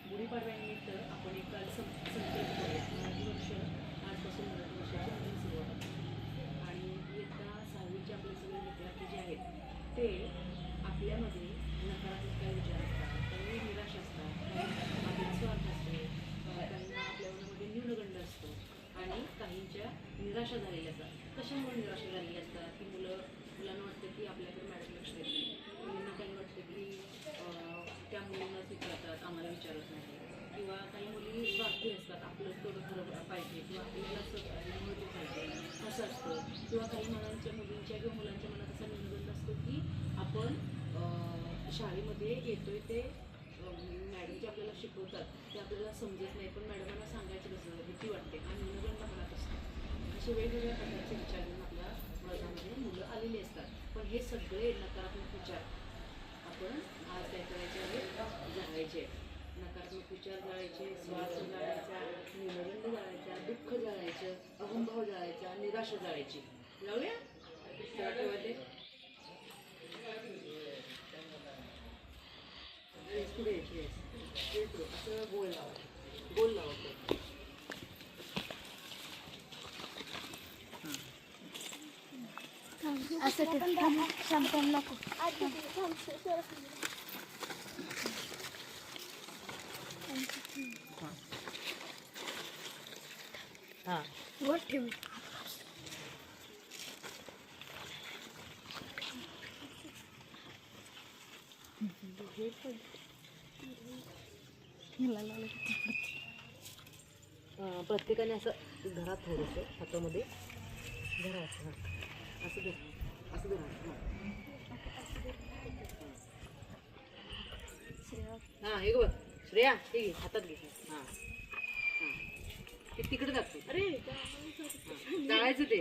गुढीपाडव्यानिमित्त आपण एक काल संकल्प करूया. मराठी वर्ष आजपासून मराठी वर्षाची नवीन सुरुवात आहे आणि इयत्ता 6वीचे आपले सगळे विद्यार्थी जे आहेत ते आपल्यामध्ये नकारात्मक काही विचार असतात, काही निराश असतात, काही आपला स्वार्थ असतो, काहींना आपल्या मनामध्ये न्यूनगंड असतो आणि काहींच्या निराशा झालेल्या असतात. कशामुळे निराशा झालेली असतात की मुलांना वाटतं की आपल्याकडे मॅडम लक्ष देत नाही, मुलींना काही वाटतं की त्या मुलींनाच विचारतात, आम्हाला विचारत नाही, किंवा काही मुली स्वार्थी असतात, आपलं तेवढं खरं पाहिजे किंवा आपल्यालाच महत्त्व पाहिजे असं असतं. किंवा काही मुलींच्या किंवा मुलांच्या मनात असा निर्बंध असतो की आपण शाळेमध्ये येतोय ते मॅडम जे आपल्याला शिकवतात ते आपल्याला समजत नाही, पण मॅडमांना सांगायचं कसं, भीती वाटते आणि न्यूनगंड मनात असतो. असे वेगवेगळ्या प्रकारचे विचार घेऊन आपल्या मनामध्ये मुलं आलेली असतात. पण हे सगळे नकारात्मक विचार आपण आज काय करायचे आहे, जाळायचे. नकारात्मक विचार जाळायचे, स्वार्थ जाळायचा, न्यूनगंड जाळायचा, दुःख जाळायचं, अहंभाव जाळायचा, निराशा जाळायची. जाऊया ते पुढे असं गोल लावा, गोल लावा. असं संपन्न नको. हां वर ठेव. प्रत्येकाने असं घरात थोडंसं हातामध्ये घरा असं असं धरा, असं धरा. हां हे बघ श्रेया, ठीक आहे, हातात घे. हां हां ते तिकडे दाखव. अरे जाळायचं ते.